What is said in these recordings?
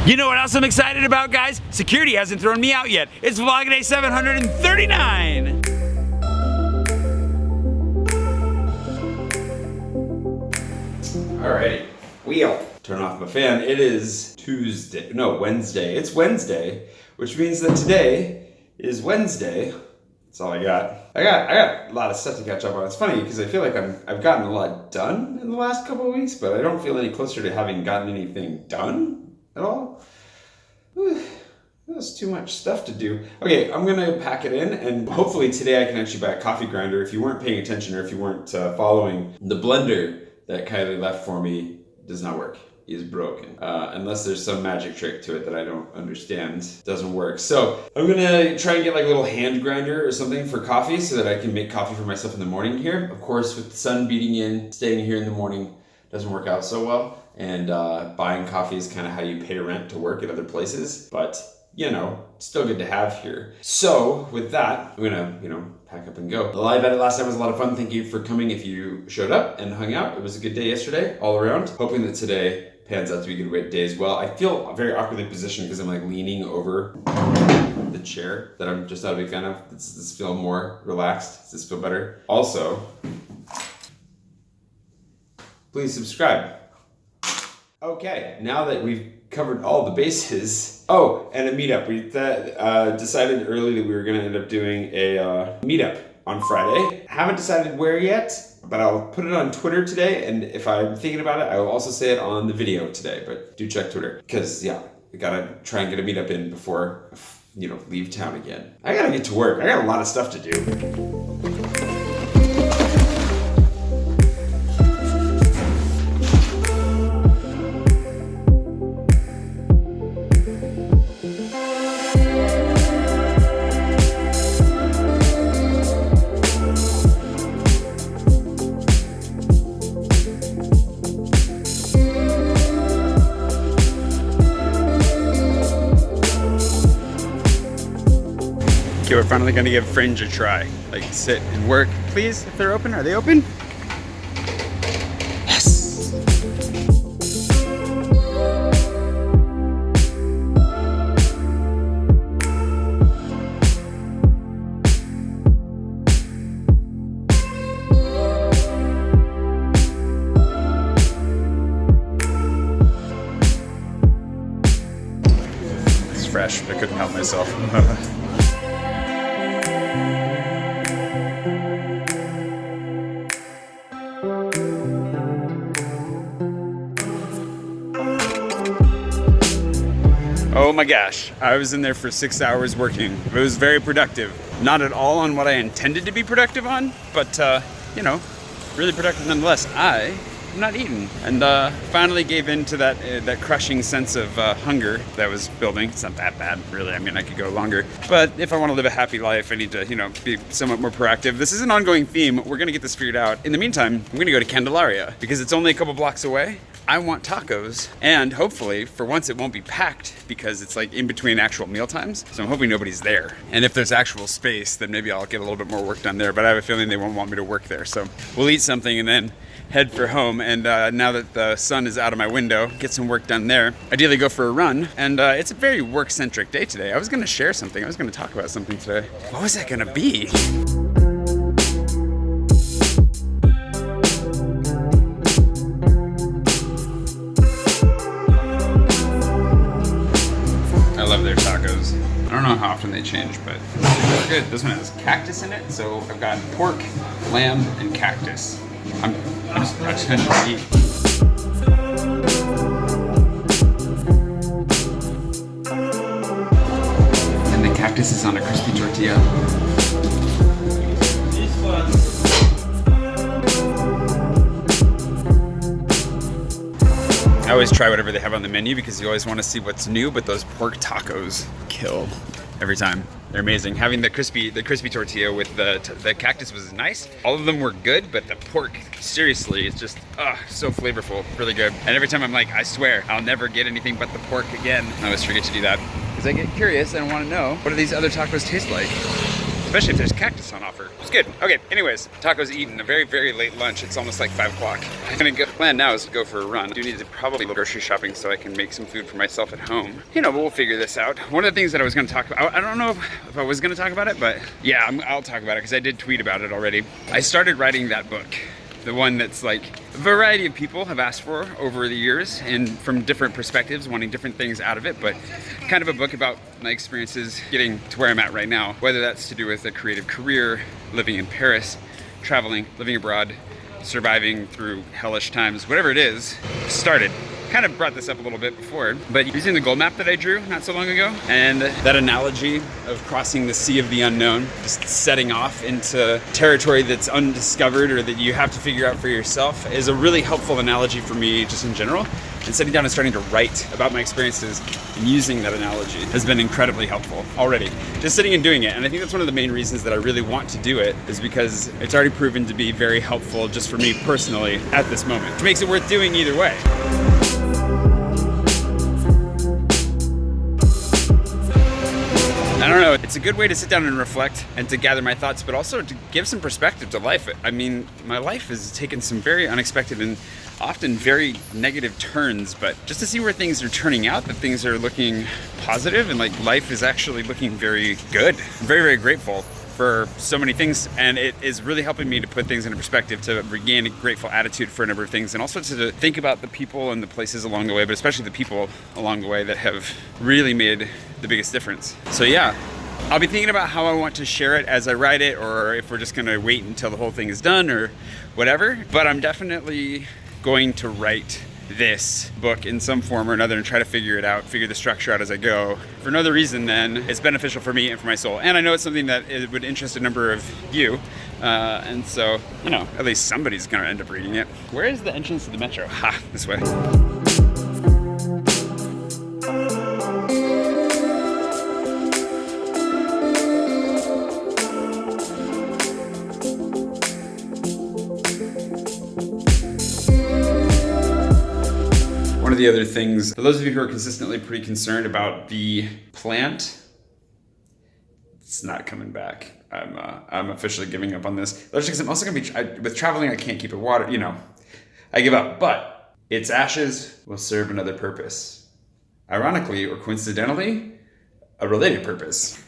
You know what else I'm excited about, guys? Security hasn't thrown me out yet. It's Vlogday 739. Alrighty, wheel. Turn off my fan. It is Wednesday. It's Wednesday, which means that today is Wednesday. That's all I got. I got a lot of stuff to catch up on. It's funny because I feel like I've gotten a lot done in the last couple of weeks, but I don't feel any closer to having gotten anything done at all. That's too much stuff to do. Okay, I'm gonna pack it in, and hopefully today I can actually buy a coffee grinder. If you weren't paying attention or if you weren't following, the blender that Kylie left for me does not work. Is broken. Unless there's some magic trick to it that I don't understand. It doesn't work. So I'm gonna try and get like a little hand grinder or something for coffee so that I can make coffee for myself in the morning here. Of course, with the sun beating in, staying here in the morning doesn't work out so well. And buying coffee is kind of how you pay rent to work at other places. But, you know, still good to have here. So with that, I'm gonna, pack up and go. The live edit last night was a lot of fun. Thank you for coming if you showed up and hung out. It was a good day yesterday, all around. Hoping that today pans out to be a good day as well. I feel very awkwardly positioned because I'm like leaning over the chair that I'm just not a big fan of. Does this feel more relaxed? Does this feel better? Also, please subscribe. Okay, now that we've covered all the bases. Oh, and a meetup. We decided early that we were gonna end up doing a meetup on Friday. Haven't decided where yet, but I'll put it on Twitter today, and if I'm thinking about it, I will also say it on the video today, but do check Twitter. Because, yeah, we gotta try and get a meetup in before, leave town again. I gotta get to work. I got a lot of stuff to do. Okay, we're finally gonna give Fringe a try. Like sit and work, please, if they're open. Are they open? Yes! It's fresh, but I couldn't help myself. Oh my gosh, I was in there for 6 hours working. It was very productive. Not at all on what I intended to be productive on, but really productive nonetheless. I am not eating, and finally gave in to that crushing sense of hunger that was building. It's not that bad, really. I mean, I could go longer, but if I want to live a happy life, I need to, be somewhat more proactive. This is an ongoing theme. We're gonna get this figured out. In the meantime, I'm gonna go to Candelaria because it's only a couple blocks away. I want tacos, and hopefully, for once, it won't be packed because it's like in between actual meal times. So I'm hoping nobody's there. And if there's actual space, then maybe I'll get a little bit more work done there, but I have a feeling they won't want me to work there. So we'll eat something and then head for home. And now that the sun is out of my window, get some work done there. Ideally go for a run. And it's a very work-centric day today. I was gonna share something. I was gonna talk about something today. What was that gonna be? I love their tacos. I don't know how often they change, but they're good. This one has cactus in it, so I've got pork, lamb, and cactus. I'm just gonna eat. And the cactus is on a crispy tortilla. I always try whatever they have on the menu because you always want to see what's new, but those pork tacos kill every time. They're amazing. Having the crispy tortilla with the cactus was nice. All of them were good, but the pork, seriously, it's just so flavorful, really good. And every time I'm like, I swear, I'll never get anything but the pork again. I always forget to do that because I get curious and I want to know, what do these other tacos taste like? especially if there's cactus on offer. It's good. Okay, anyways, tacos eaten, a very, very late lunch. It's almost like 5 o'clock. I'm gonna go, plan now is to go for a run. I do need to probably go grocery shopping so I can make some food for myself at home. You know, but we'll figure this out. One of the things that I was gonna talk about, I don't know if I was gonna talk about it, but yeah, I'll talk about it because I did tweet about it already. I started writing that book. The one that's like a variety of people have asked for over the years and from different perspectives, wanting different things out of it, but kind of a book about my experiences getting to where I'm at right now, whether that's to do with a creative career, living in Paris, traveling, living abroad, surviving through hellish times, whatever it is, started. Kind of brought this up a little bit before, but using the goal map that I drew not so long ago, and that analogy of crossing the sea of the unknown, just setting off into territory that's undiscovered or that you have to figure out for yourself, is a really helpful analogy for me just in general. And sitting down and starting to write about my experiences and using that analogy has been incredibly helpful already. Just sitting and doing it. And I think that's one of the main reasons that I really want to do it, is because it's already proven to be very helpful just for me personally at this moment, which makes it worth doing either way. I don't know, it's a good way to sit down and reflect and to gather my thoughts, but also to give some perspective to life. I mean, my life has taken some very unexpected and often very negative turns, but just to see where things are turning out, that things are looking positive and like life is actually looking very good. I'm very, very grateful for so many things, and it is really helping me to put things into perspective, to regain a grateful attitude for a number of things, and also to think about the people and the places along the way, but especially the people along the way that have really made the biggest difference. So yeah, I'll be thinking about how I want to share it as I write it, or if we're just gonna wait until the whole thing is done or whatever, but I'm definitely going to write this book in some form or another and try to figure it out, figure the structure out as I go, for no other reason than it's beneficial for me and for my soul. And I know it's something that it would interest a number of you, and so, you know, at least somebody's gonna end up reading it. Where is the entrance to the metro? Ha, this way. One of the other things, for those of you who are consistently pretty concerned about the plant, it's not coming back. I'm officially giving up on this. Largely because I'm also gonna be, with traveling, I can't keep it watered, you know, I give up, but its ashes will serve another purpose. Ironically, or coincidentally, a related purpose.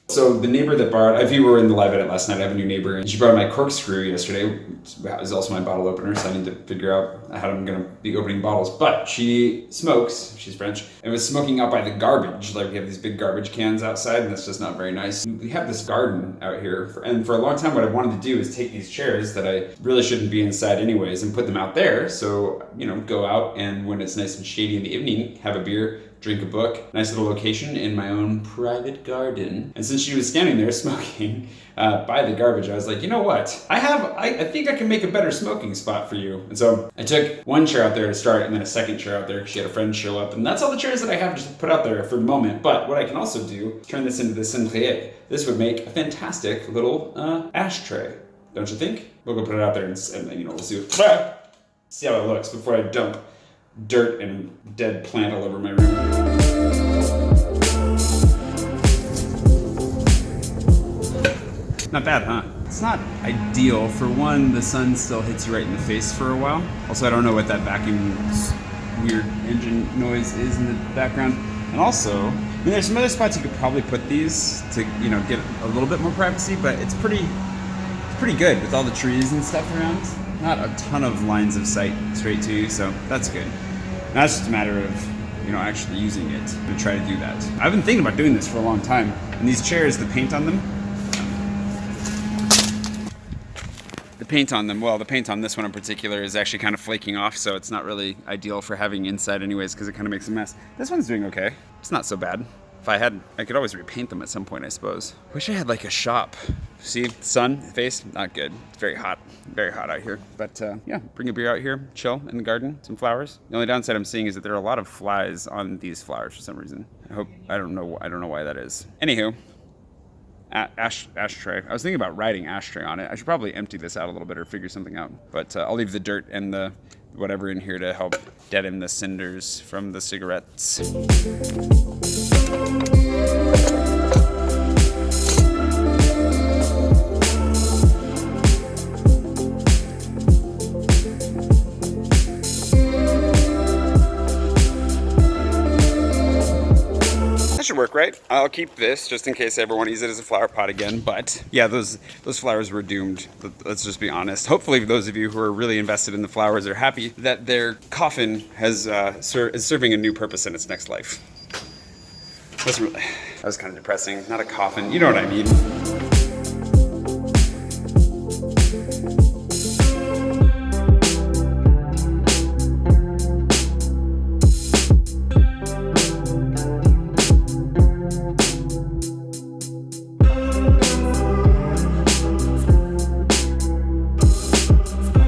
So the neighbor that borrowed, if you were in the live edit last night, I have a new neighbor, and she borrowed my corkscrew yesterday. It was also my bottle opener, so I need to figure out how I'm gonna be opening bottles. But she smokes, she's French, and was smoking out by the garbage. Like, we have these big garbage cans outside, and that's just not very nice. We have this garden out here, and for a long time what I wanted to do is take these chairs that I really shouldn't be inside anyways and put them out there. So, you know, go out and when it's nice and shady in the evening, have a beer, drink a book, nice little location in my own private garden. And since she was standing there smoking by the garbage, I was like, you know what? I think I can make a better smoking spot for you. And so I took one chair out there to start and then a second chair out there. She had a friend show up, and that's all the chairs that I have to put out there for the moment. But what I can also do is turn this into the cendrier. This would make a fantastic little ashtray, don't you think? We'll go put it out there and you know, we'll see how it looks before I dump dirt and dead plant all over my room. Not bad, huh? It's not ideal. For one, the sun still hits you right in the face for a while. Also, I don't know what that vacuum weird engine noise is in the background. And also, I mean, there's some other spots you could probably put these to, you know, get a little bit more privacy, but it's pretty good with all the trees and stuff around. Not a ton of lines of sight straight to you, so that's good. Now it's just a matter of, you know, actually using it to try to do that. I've been thinking about doing this for a long time, and these chairs, the paint on them, well, the paint on this one in particular is actually kind of flaking off, so it's not really ideal for having inside anyways, because it kind of makes a mess. This one's doing okay. It's not so bad. If I had, I could always repaint them at some point, I suppose. Wish I had like a shop. See, sun, face, not good. It's very hot out here. But yeah, bring a beer out here, chill in the garden, some flowers. The only downside I'm seeing is that there are a lot of flies on these flowers for some reason. I don't know why that is. Anywho, ashtray. I was thinking about writing ashtray on it. I should probably empty this out a little bit or figure something out. But I'll leave the dirt and the whatever in here to help deaden the cinders from the cigarettes. That should work, right? I'll keep this just in case I ever want to use it as a flower pot again. But yeah, those flowers were doomed. Let's just be honest. Hopefully, those of you who are really invested in the flowers are happy that their coffin is serving a new purpose in its next life. That was kind of depressing. Not a coffin. You know what I mean.